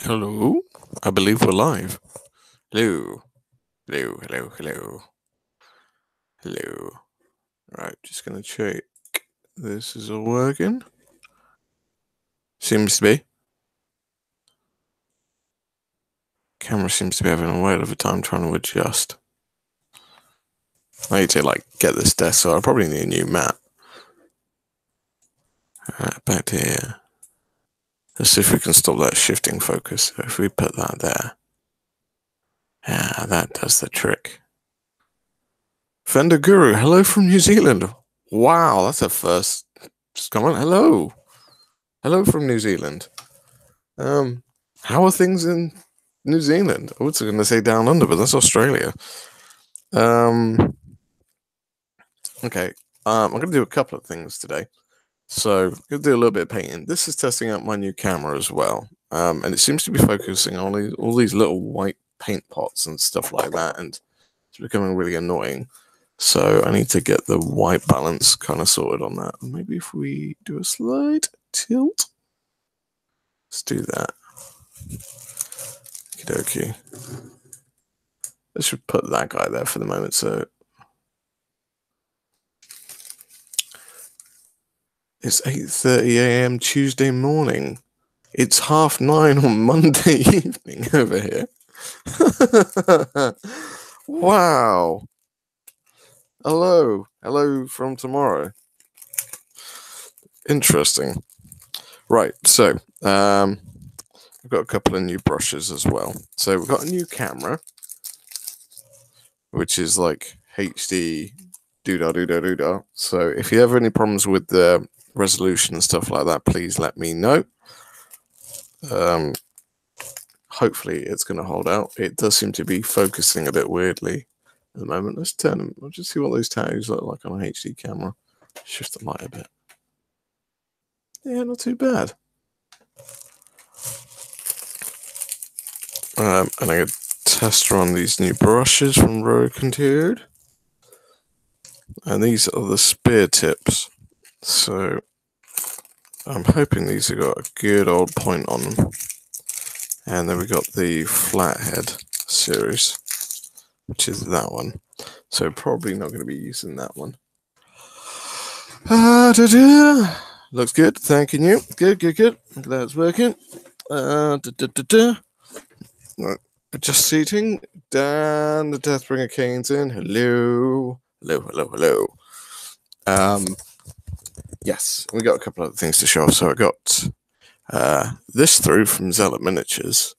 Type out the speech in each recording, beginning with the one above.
Hello, I believe we're live. Hello, hello, hello, hello, hello. Right, just gonna check. This is all working. Seems to be. Camera seems to be having a whale of a time trying to adjust. I need to get this desk, so I probably need a new mat. Back to here. Let's see if we can stop that shifting focus. If we put that there. Yeah, that does the trick. Fender Guru, hello from New Zealand. Wow, that's a first. Just come on, hello. Hello from New Zealand. How are things in New Zealand? I was going to say down under, but that's Australia. Okay. I'm going to do a couple of things today. So, I'm going to do a little bit of painting. This is testing out my new camera as well. And it seems to be focusing on all these little white paint pots and stuff like that. And it's becoming really annoying. So, I need to get the white balance kind of sorted on that. Maybe if we do a slight tilt. Let's do that. Okie dokie. I should put that guy there for the moment. So it's 8:30 a.m. Tuesday morning. It's 9:30 on Monday evening over here. Wow. Hello from tomorrow. Interesting. Right, so I've got a couple of new brushes as well. So we've got a new camera, which is like HD doodah. So if you have any problems with the resolution and stuff like that, please let me know. Hopefully it's going to hold out. It does seem to be focusing a bit weirdly at the moment. Let's turn them. I'll just see what those tags look like on an HD camera. Shift the light a bit. Yeah, not too bad. And I'm going to test run these new brushes from Rokentude. And these are the spear tips. So I'm hoping these have got a good old point on them. And then we got the flathead series, which is that one. So probably not going to be using that one. Looks good. Thank you. Good. Look at that, it's working. Right. Just seating. Dan the Deathbringer Kane's in. Hello. Yes, we got a couple of things to show off. So I got this through from Zealot Miniatures.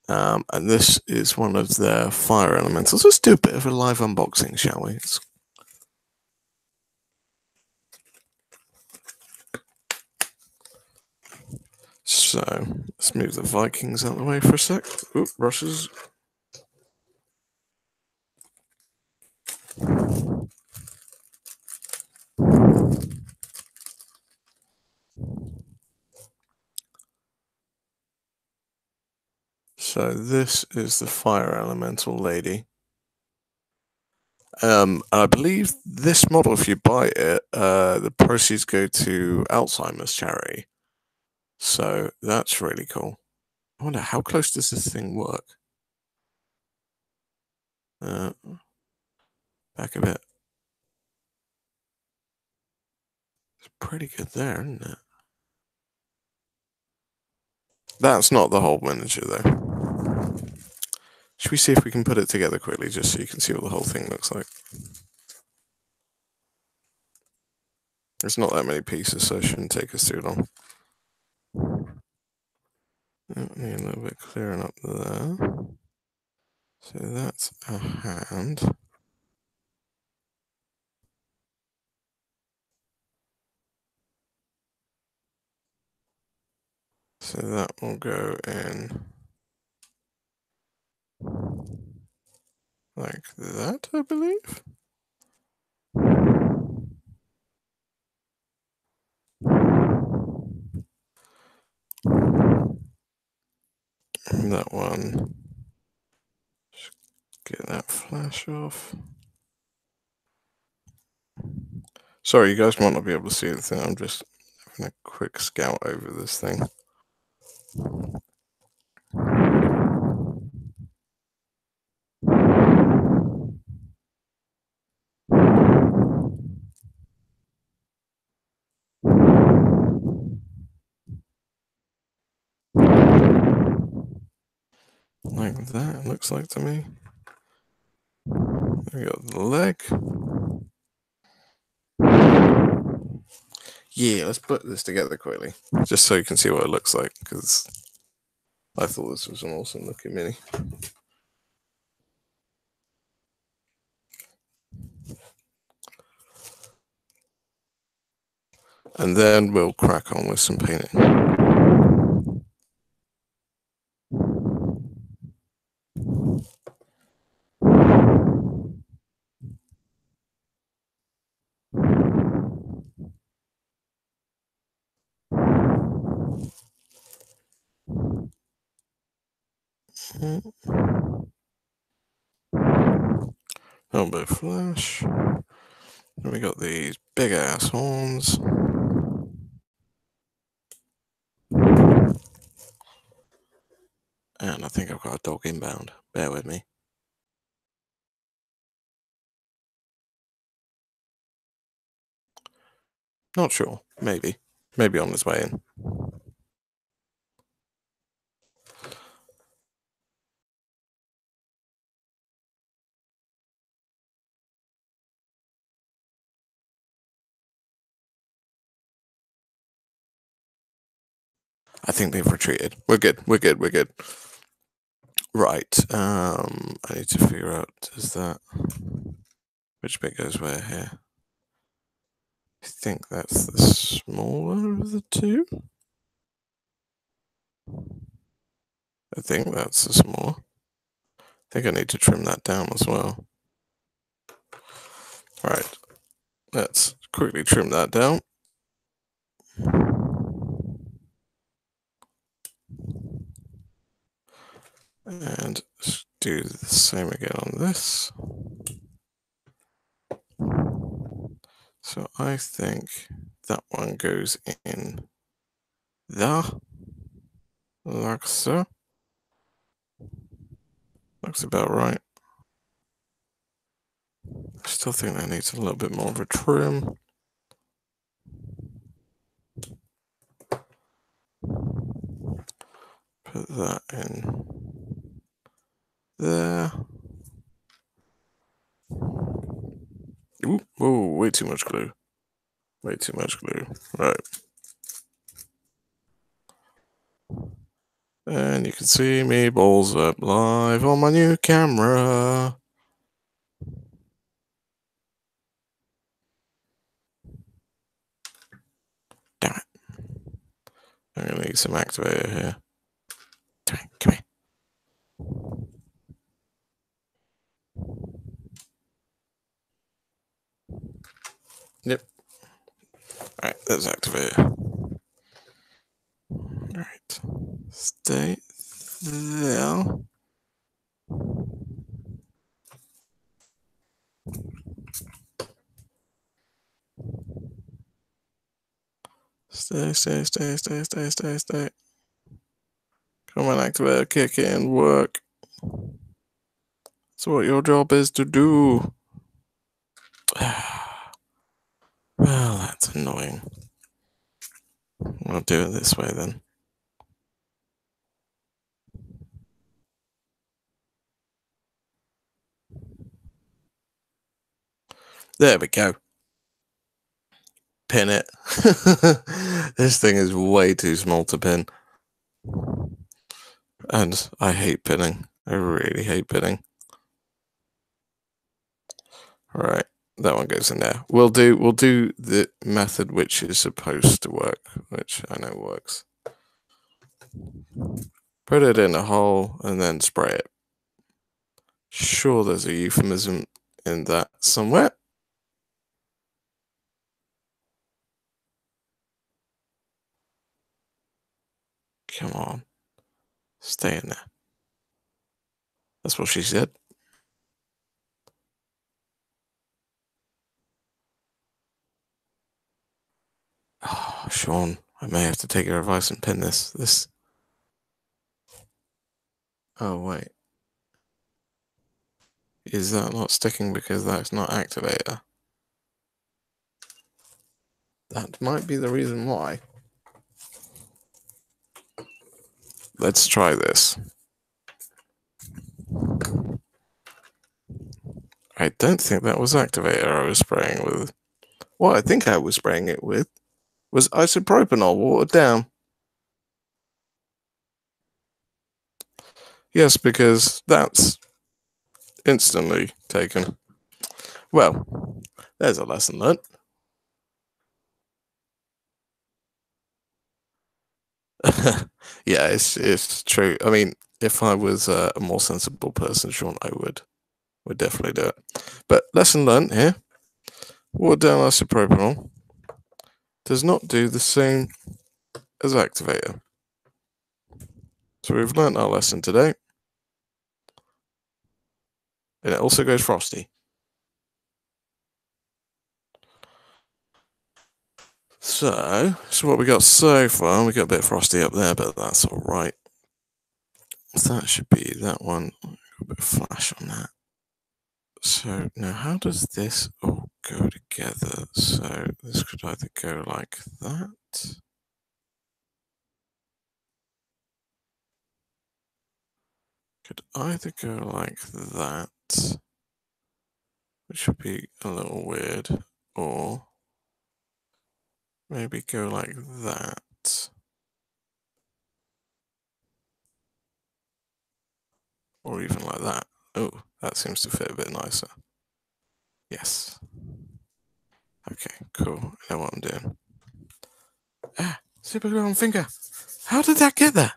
And this is one of their fire elementals. Let's do a bit of a live unboxing, shall we? So let's move the Vikings out of the way for a sec. Oop, Russia's. So this is the fire elemental lady. I believe this model, if you buy it, the proceeds go to Alzheimer's charity. So that's really cool. I wonder how close does this thing work? Back a bit. It's pretty good there, isn't it? That's not the whole miniature, though. Should we see if we can put it together quickly, just so you can see what the whole thing looks like? There's not that many pieces, so it shouldn't take us too long. Need a little bit clearing up there. So that's a hand. So that will go in like that, I believe. And that one. Just get that flash off. Sorry, you guys might not be able to see the thing. I'm just having a quick scout over this thing. like that, it looks like to me. There we go, the leg. Yeah, let's put this together quickly, just so you can see what it looks like, because I thought this was an awesome looking mini. And then we'll crack on with some painting. A little bit of flash. And we got these big ass horns. And I think I've got a dog inbound. Bear with me. Not sure. Maybe. Maybe on his way in. I think they've retreated. We're good. We're good. We're good. Right. I need to figure out which bit goes where here. I think that's the smaller of the two. I think that's the smaller. I think I need to trim that down as well. Right. Let's quickly trim that down. And do the same again on this. So I think that one goes in there, like so. Looks about right. I still think that needs a little bit more of a trim. Put that in there. Ooh, whoa, way too much glue. Way too much glue. Right. And you can see me balls up live on my new camera. Damn it. I'm gonna need some activator here. Come here. Yep. Alright, there's activator. Alright. Stay there. Stay. Come on, activator, kick in, work. That's what your job is to do. Well, that's annoying. I'll do it this way then. There we go. Pin it. This thing is way too small to pin. And I hate pinning. I really hate pinning. Alright, that one goes in there. We'll do the method which is supposed to work, which I know works. Put it in a hole and then spray it. Sure, there's a euphemism in that somewhere. Come on. Stay in there. That's what she said. Oh, Sean, I may have to take your advice and pin this. Oh, wait. Is that not sticking because that's not activator? That might be the reason why. Let's try this. I don't think that was activator I was spraying with. What I think I was spraying it with was isopropanol watered down. Yes, because that's instantly taken. Well, there's a lesson learned. Yeah, it's true. I mean, if I was a more sensible person, Sean, I would definitely do it. But lesson learned here: watered down isopropanol does not do the same as activator. So we've learned our lesson today, and it also goes frosty. So what we got so far. We got a bit frosty up there, but that's all right. So that should be that one. A bit of flash on that. So now, how does this all go together? So this could either go like that. Could either go like that, which would be a little weird, or maybe go like that. Or even like that. Oh, that seems to fit a bit nicer. Yes. Okay, cool. I know what I'm doing. Ah, super glue on finger. How did that get there?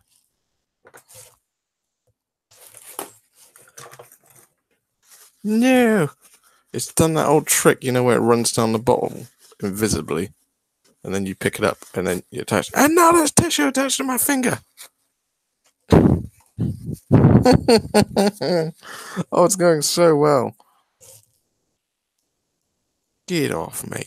No. It's done that old trick, you know, where it runs down the bottle invisibly. And then you pick it up and then you attach. And now there's tissue attached to my finger. Oh, it's going so well. Get off me.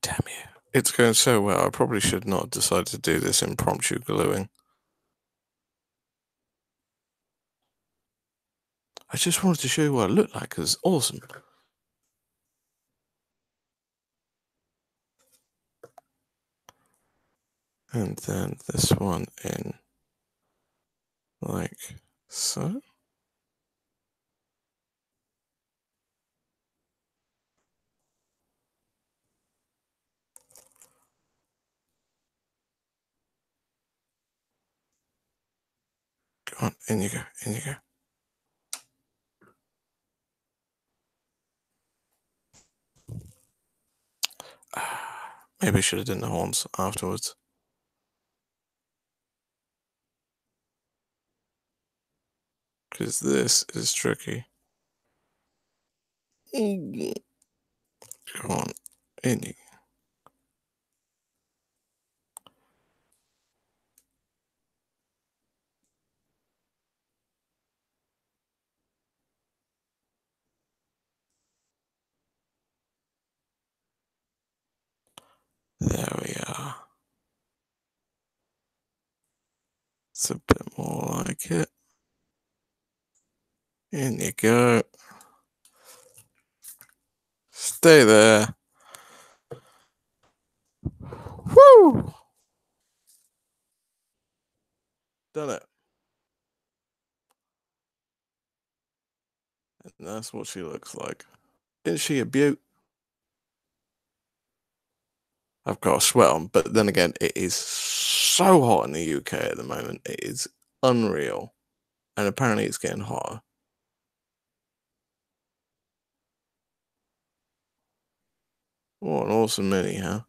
Damn you. It's going so well. I probably should not decide to do this impromptu gluing. I just wanted to show you what it looked like. It's awesome. And then this one in like so. Go on, in you go, in you go. Maybe I should have done the horns afterwards. Because this is tricky. Go on, in you. There we are. It's a bit more like it. In you go. Stay there. Woo! Done it. And that's what she looks like. Isn't she a beaut? I've got a sweat on, but then again, it is so hot in the UK at the moment. It is unreal. And apparently it's getting hotter. What an awesome mini, huh?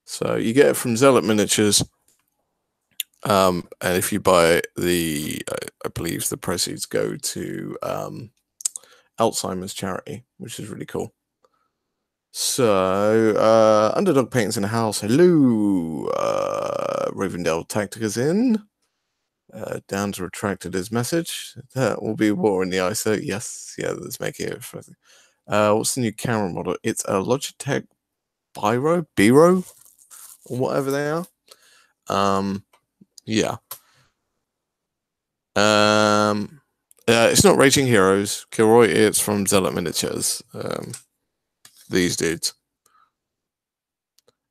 So you get it from Zealot Miniatures. And if you buy I believe the proceeds go to Alzheimer's charity, which is really cool. So, Underdog Paintings in the house. Hello, Ravendale Tactica's in. Dan's retracted his message. That will be war in the ISO. Yes, yeah, that's making it. What's the new camera model? It's a Logitech Biro, or whatever they are. Yeah. It's not Raging Heroes. Kilroy, it's from Zealot Miniatures. These dudes.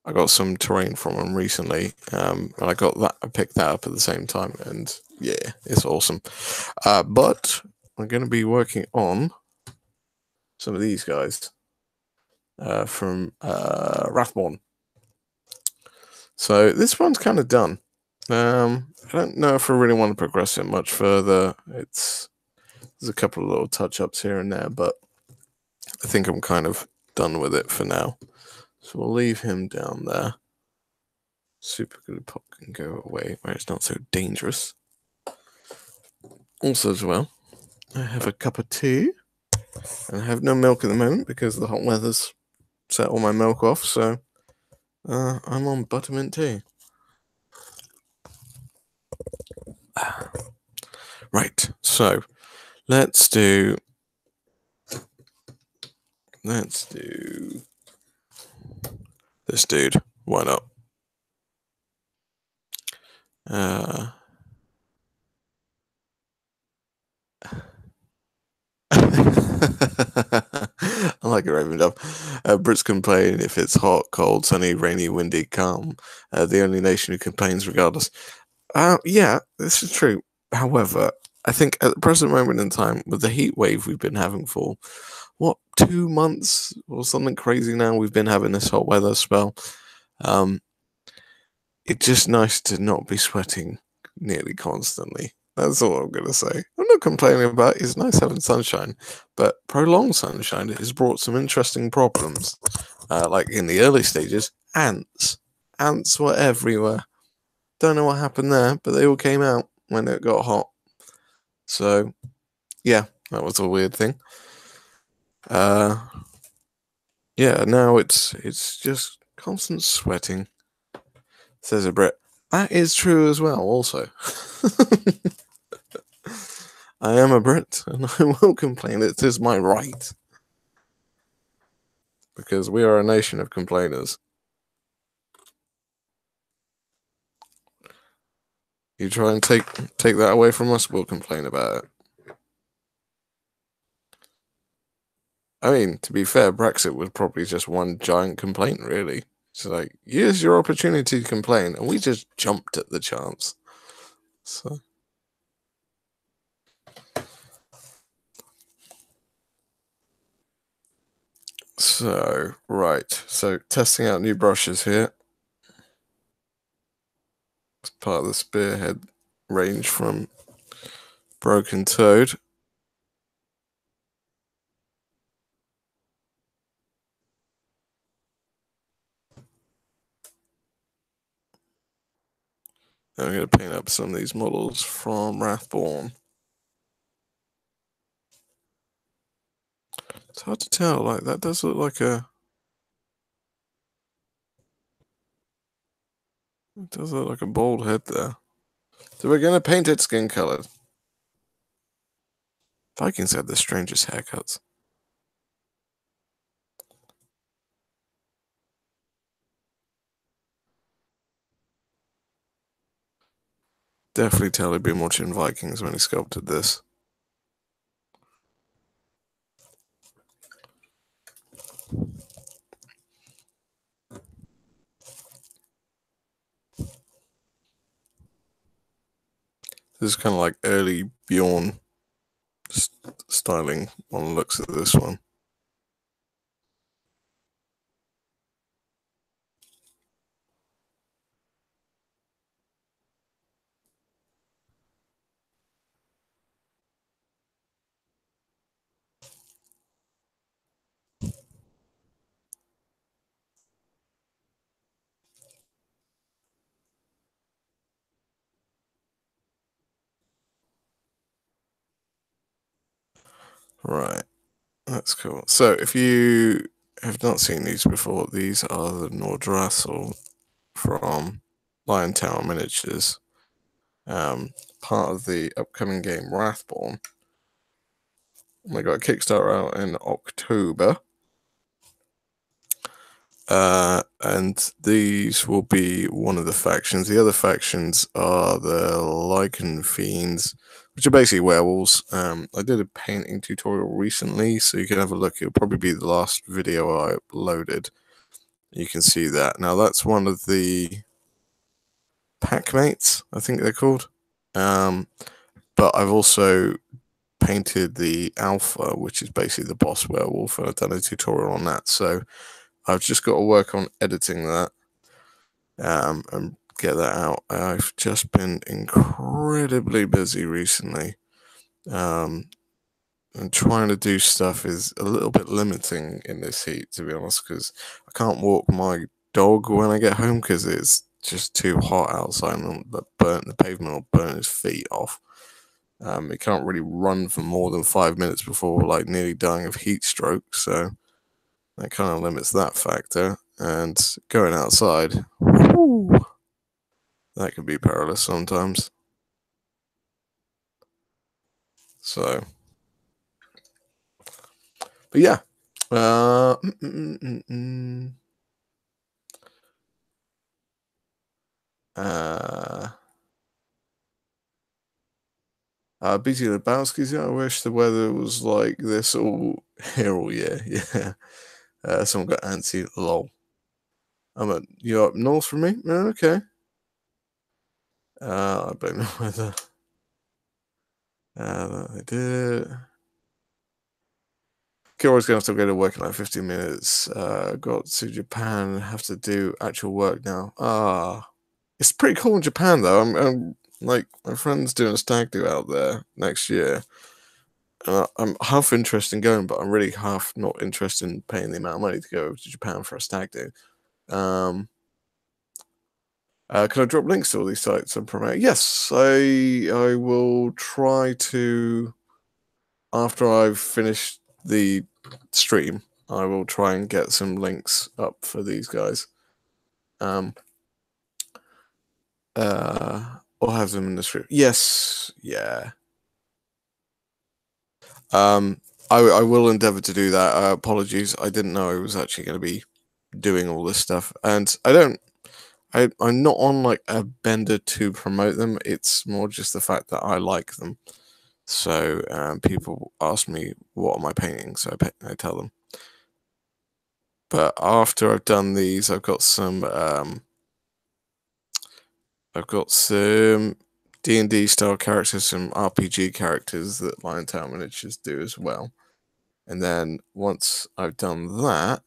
I got some terrain from them recently, and I picked that up at the same time, and yeah, it's awesome. But I'm going to be working on some of these guys from Wrathborn. So this one's kind of done. I don't know if I really want to progress it much further. There's a couple of little touch-ups here and there, but I think I'm kind of done with it for now. So we'll leave him down there. Super glue pop can go away where it's not so dangerous. Also, as well, I have a cup of tea, and I have no milk at the moment because the hot weather's set all my milk off. So I'm on buttermint tea. Right. So let's do this dude. Why not? I like it, Raven Dove. Brits complain if it's hot, cold, sunny, rainy, windy, calm. The only nation who complains regardless. Yeah, this is true. However, I think at the present moment in time, with the heat wave we've been having for, 2 months or something crazy now, we've been having this hot weather spell. It's just nice to not be sweating nearly constantly. That's all I'm going to say. I'm not complaining about it. It's nice having sunshine, but prolonged sunshine has brought some interesting problems. Like in the early stages, ants. Ants were everywhere. Don't know what happened there, but they all came out when it got hot. So, yeah, that was a weird thing. Yeah, now it's just constant sweating. Says a Brit. That is true as well, also. I am a Brit, and I will complain. It is my right. Because we are a nation of complainers. You try and take that away from us, we'll complain about it. I mean, to be fair, Brexit was probably just one giant complaint, really. It's like, here's your opportunity to complain, and we just jumped at the chance. So, right. So, testing out new brushes here. As part of the Spearhead range from Broken Toad. I'm going to paint up some of these models from Wrathborn. It's hard to tell. Like, that does look like a... It does look like a bald head there. So we're going to paint it skin colored. Vikings had the strangest haircuts. Definitely tell he'd been watching Vikings when he sculpted this. This is kind of like early Bjorn styling on the looks of this one. Right, that's cool. So if you have not seen these before, these are the Nordrassel from Lion Tower Miniatures, part of the upcoming game Wrathborn. They got a Kickstarter out in October. And these will be one of the factions. The other factions are the Lycan Fiends, which are basically werewolves. I did a painting tutorial recently, so you can have a look. It'll probably be the last video I uploaded. You can see that. Now that's one of the pack mates, I think they're called. But I've also painted the alpha, which is basically the boss werewolf, and I've done a tutorial on that. So I've just got to work on editing that and get that out. I've just been incredibly busy recently. And trying to do stuff is a little bit limiting in this heat, to be honest, because I can't walk my dog when I get home because it's just too hot outside, and the pavement will burn his feet off. He can't really run for more than 5 minutes before like nearly dying of heat stroke, so that kind of limits that factor. And going outside, whoo, that can be perilous sometimes. So, but yeah. Uh, mm, mm, mm, mm. BT Lebowski's, yeah, I wish the weather was like this all here all year. Yeah. Someone got antsy, lol. You're up north from me? Oh, okay. I blame the weather. I did. Kira's gonna have to go to work in like 15 minutes. Got to Japan, have to do actual work now. It's pretty cool in Japan though. I'm like my friend's doing a stag do out there next year. I'm half interested in going, but I'm really half not interested in paying the amount of money to go to Japan for a stag do. Can I drop links to all these sites and promote? Yes, I will try to. After I've finished the stream, I will try and get some links up for these guys. Or have them in the stream. Yes, yeah. I will endeavor to do that. Apologies, I didn't know I was actually going to be doing all this stuff, and I'm not on like a bender to promote them. It's more just the fact that I like them. So people ask me what am I painting, so I tell them. But after I've done these, I've got some D&D style characters, some RPG characters that Liontown Miniatures do as well. And then once I've done that,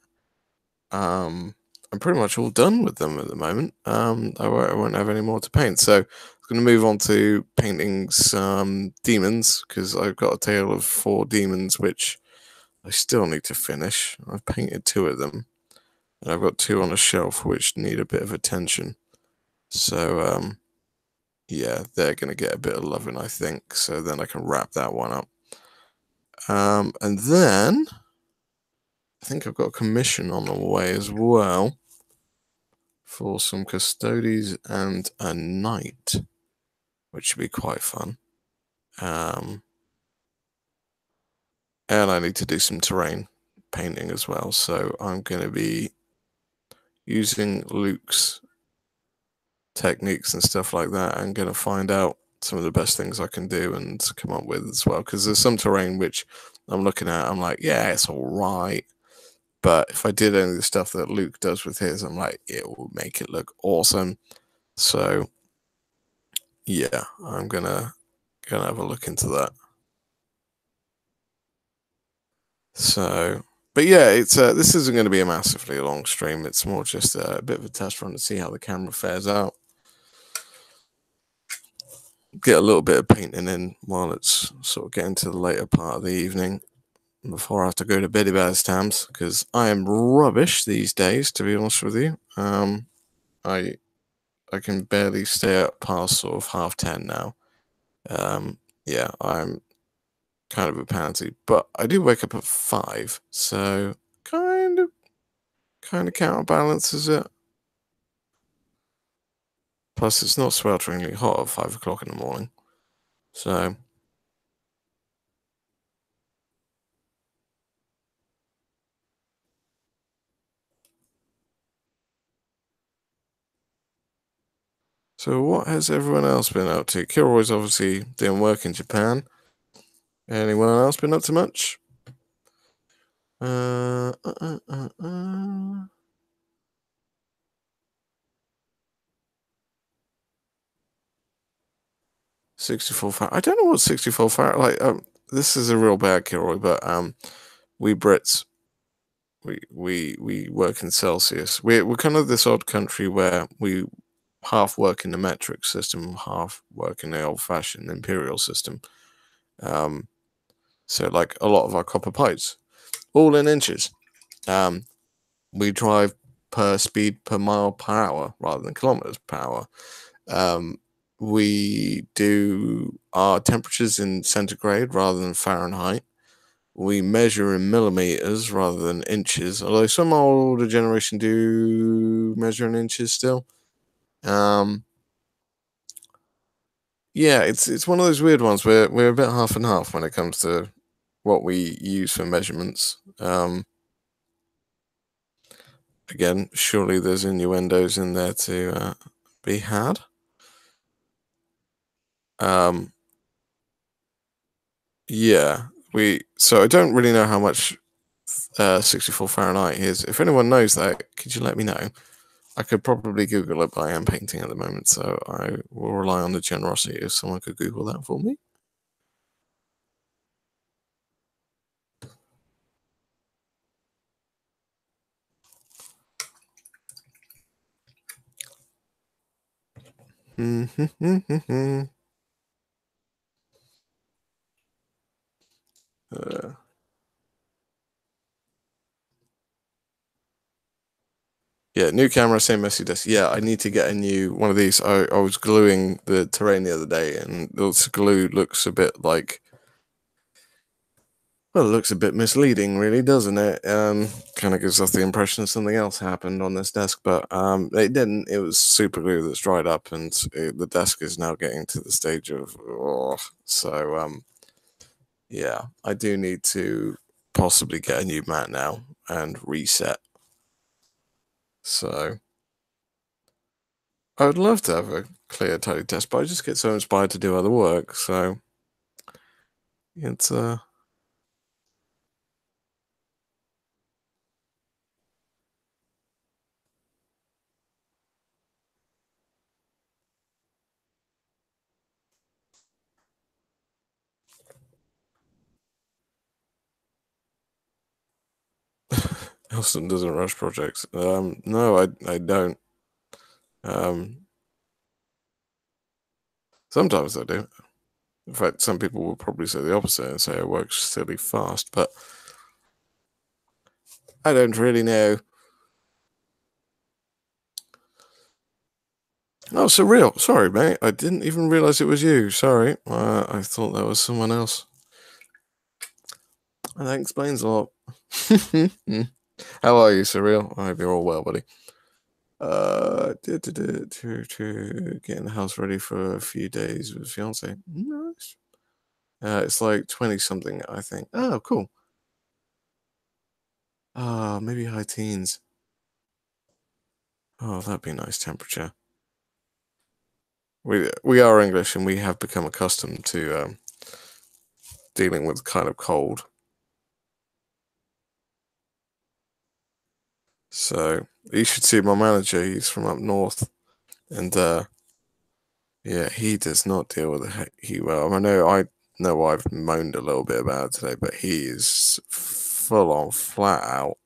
I'm pretty much all done with them at the moment. I won't have any more to paint. So I'm going to move on to painting some demons because I've got a tale of 4 demons which I still need to finish. I've painted 2 of them, and I've got 2 on a shelf which need a bit of attention. So yeah, they're going to get a bit of loving, I think. So then I can wrap that one up. And then I think I've got a commission on the way as well for some custodies and a knight, which should be quite fun. And I need to do some terrain painting as well. So I'm going to be using Luke's techniques and stuff like that. I'm going to find out some of the best things I can do and come up with as well. Because there's some terrain which I'm looking at, I'm like, yeah, it's all right. But if I did any of the stuff that Luke does with his, I'm like, it will make it look awesome. So yeah, I'm gonna have a look into that. So, but yeah, it's this isn't going to be a massively long stream. It's more just a bit of a test run to see how the camera fares out. Get a little bit of painting in while it's sort of getting to the later part of the evening before I have to go to bed about times because I am rubbish these days, to be honest with you. I can barely stay up past sort of 10:30 now. Yeah, I'm kind of a pansy, but I do wake up at 5, so kind of counterbalances it. Plus, it's not swelteringly hot at 5 o'clock in the morning, so. So what has everyone else been up to? Kilroy's obviously doing work in Japan. Anyone else been up to much? 64 Fahrenheit. I don't know what 64 Fahrenheit. Like, this is a real bad Kilroy, but we Brits, we work in Celsius. We're kind of this odd country where we half work in the metric system, half work in the old-fashioned imperial system. So like a lot of our copper pipes, all in inches. We drive per speed per mile per hour rather than kilometers per hour. We do our temperatures in centigrade rather than Fahrenheit. We measure in millimeters rather than inches, although some older generation do measure in inches still. Yeah, it's one of those weird ones where we're a bit half and half when it comes to what we use for measurements. Again, surely there's innuendos in there to be had. Yeah, so I don't really know how much 64 Fahrenheit is. If anyone knows that, could you let me know? I could probably Google it, but I am painting at the moment, so I will rely on the generosity if someone could Google that for me. uh, Yeah, new camera, same messy desk. Yeah, I need to get a new one of these. I was gluing the terrain the other day, and this glue looks a bit like, well, it looks a bit misleading, really, doesn't it? Kind of gives us the impression something else happened on this desk, but it didn't. It was super glue that's dried up, and the desk is now getting to the stage of, yeah, I do need to possibly get a new mat now and reset. So I would love to have a clear, tidy desk, but I just get so inspired to do other work. So it's Elston doesn't rush projects. No, I don't. Um, Sometimes I do. In fact, some people will probably say the opposite and say it works silly fast, but I don't really know. Oh, surreal. Sorry, mate. I didn't even realize it was you. Sorry. I thought that was someone else. And that explains a lot. How are you, Surreal? I hope you're all well, buddy. To getting the house ready for a few days with fiance. Nice. It's like 20 something, I think. Oh, cool. Maybe high teens. Oh, that'd be a nice temperature. We are English and we have become accustomed to dealing with kind of cold. So you should see my manager. He's from up north, and yeah, he does not deal with the heat well. I know I've moaned a little bit about it today, but he is full on flat out.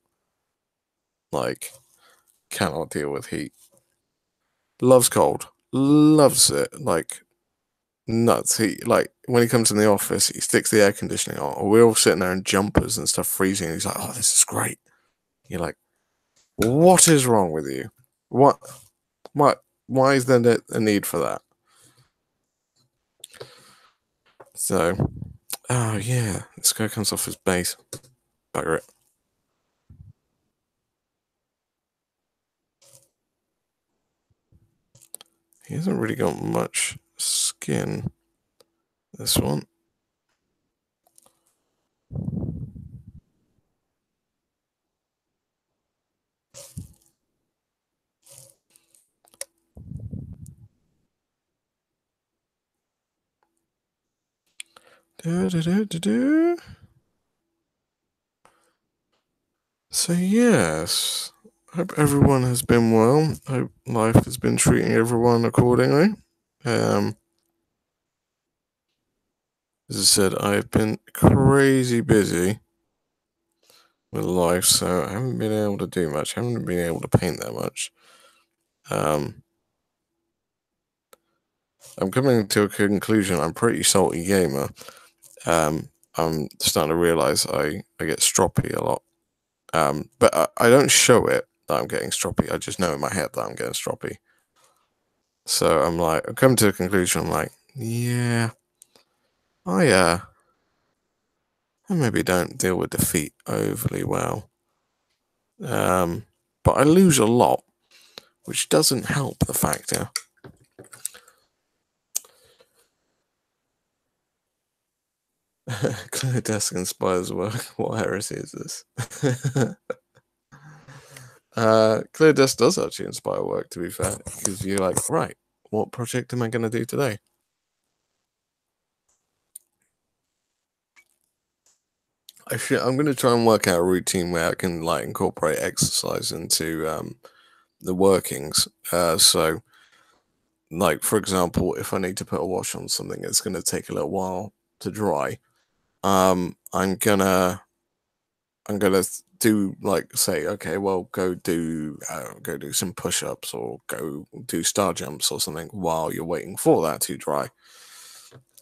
Like, cannot deal with heat. Loves cold. Loves it. Like, nuts. Like, when he comes in the office, he sticks the air conditioning on. Or we're all sitting there in jumpers and stuff freezing. He's like, oh, this is great. You're like, what is wrong with you? What? Why is there a need for that? So, oh, yeah. This guy comes off his base. Bugger it. He hasn't really got much skin. This one. So yes, hope everyone has been well. Hope life has been treating everyone accordingly. As I said, I've been crazy busy with life, so I haven't been able to do much. I haven't been able to paint that much. Um, I'm coming to a conclusion. I'm pretty salty gamer. I'm starting to realize I get stroppy a lot. But I don't show it that I'm getting stroppy. I just know in my head that I'm getting stroppy. So I'm coming to a conclusion. I'm like, yeah, I I maybe don't deal with defeat overly well. Um, but I lose a lot, which doesn't help the factor. Clear desk inspires work. What heresy is this? Clear desk does actually inspire work, to be fair, because you're like, right, what project am I going to do today? I'm going to try and work out a routine where I can like incorporate exercise into the workings. So, like for example, if I need to put a wash on something, it's going to take a little while to dry. Um, I'm gonna do like say, okay, well, go do some push-ups or go do star jumps or something while you're waiting for that to dry.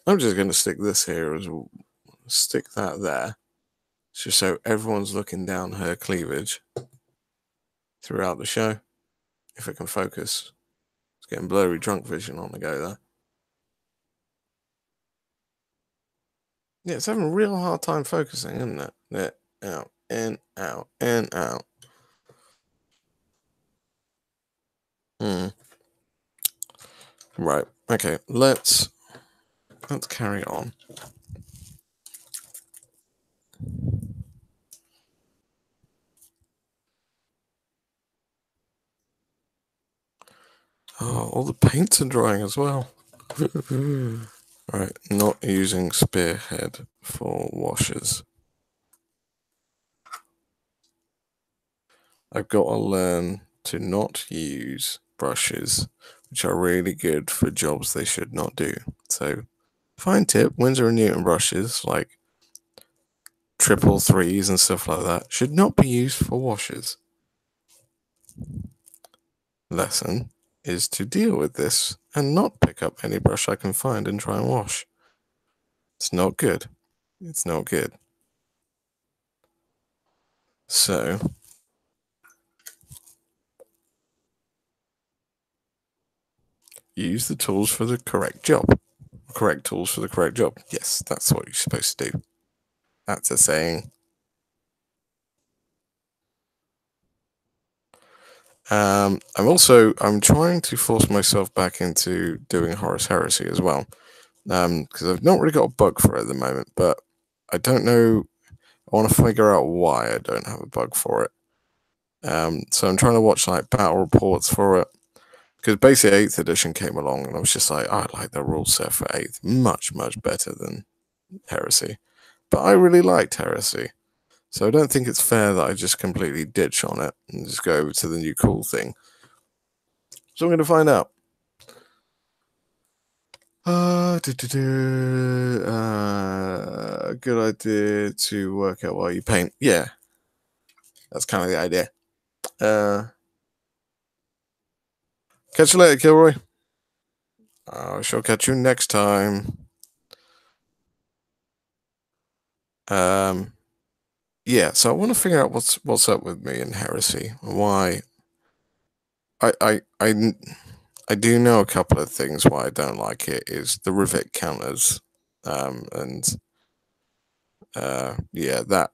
I'm just gonna stick this here as well, stick that there, just so everyone's looking down her cleavage throughout the show. If it can focus, it's getting blurry drunk vision on the go there. Yeah, it's having a real hard time focusing, isn't it? Yeah, out, in, out, in, out. Hmm. Right. Okay. Let's carry on. Oh, all the paints are drying as well. Right. Not using spearhead for washes. I've got to learn to not use brushes, which are really good for jobs they should not do. So, fine tip: Winsor and Newton brushes, like triple threes and stuff like that, should not be used for washes. Lesson is to deal with this and not pick up any brush I can find and try and wash. It's not good. It's not good. So, use the tools for the correct job. Correct tools for the correct job. Yes, that's what you're supposed to do. That's a saying. I'm trying to force myself back into doing Horus Heresy as well. Because I've not really got a bug for it at the moment, but I don't know. I want to figure out why I don't have a bug for it. So I'm trying to watch like battle reports for it. Because basically 8th edition came along and I was just like, I like the rule set for 8th much, much better than Heresy. But I really liked Heresy. So I don't think it's fair that I just completely ditch on it and just go over to the new cool thing. So I'm going to find out. Good idea to work out while you paint. Yeah, that's kind of the idea. Catch you later, Kilroy. I shall catch you next time. Yeah. So I want to figure out what's up with me and Heresy. Why? I do know a couple of things why I don't like it is the rivet counters, and yeah, that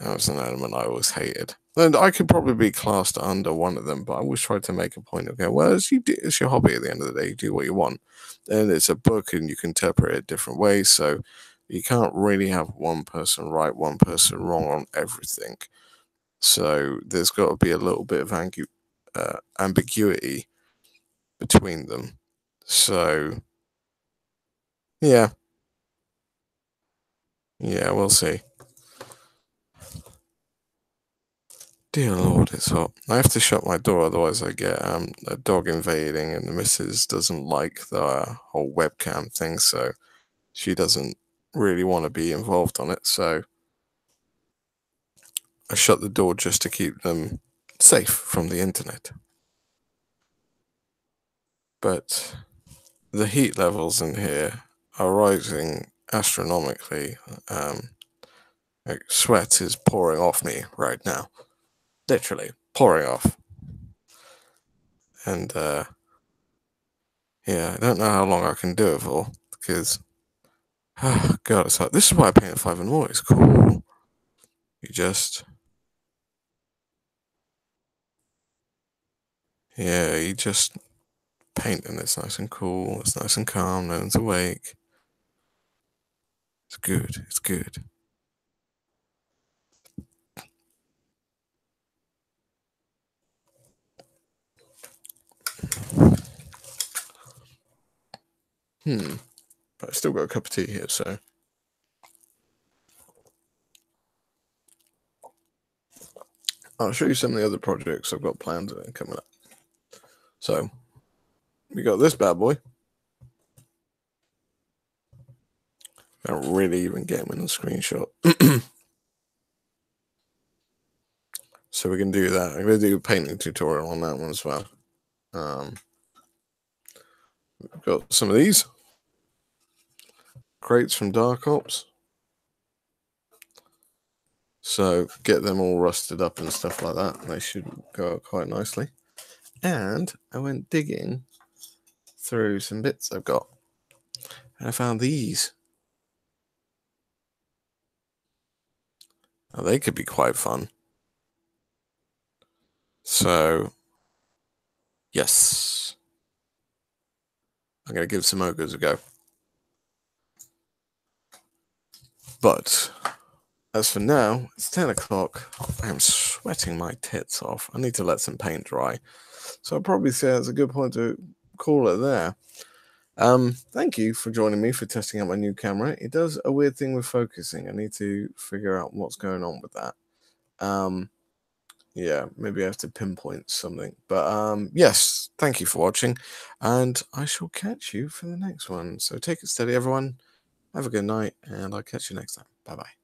was an element I always hated. And I could probably be classed under one of them, but I always try to make a point of going, well, it's your hobby at the end of the day. You do what you want, and it's a book, and you can interpret it different ways. So you can't really have one person right, one person wrong on everything. So there's got to be a little bit of ambiguity between them. So yeah, Yeah, we'll see. Dear Lord, it's hot. I have to shut my door, otherwise I get a dog invading, and the missus doesn't like the whole webcam thing, so she doesn't really want to be involved on it. So I shut the door just to keep them safe from the internet. But the heat levels in here are rising astronomically. Like sweat is pouring off me right now, literally pouring off. And yeah, I don't know how long I can do it for because, oh God, it's hot. This is why I painted 5 and more. It's cool. You just, yeah, you just paint and it's nice and cool. It's nice and calm. No one's awake. It's good. It's good. But I still got a cup of tea here, so I'll show you some of the other projects I've got planned coming up. So we got this bad boy. I don't really even get him in the screenshot. So we can do that. I'm going to do a painting tutorial on that one as well. We've got some of these crates from Dark Ops. So get them all rusted up and stuff like that. They should go out quite nicely. And I went digging through some bits I've got. And I found these. Now, they could be quite fun. So, yes. I'm going to give some ogres a go. But as for now, it's 10 o'clock. I am sweating my tits off. I need to let some paint dry. So I'll probably say that's a good point to call it there. Thank you for joining me for testing out my new camera. It does a weird thing with focusing. I need to figure out what's going on with that. Yeah, maybe I have to pinpoint something. But yes, thank you for watching, and I shall catch you for the next one. So take it steady, everyone. Have a good night, and I'll catch you next time. Bye-bye.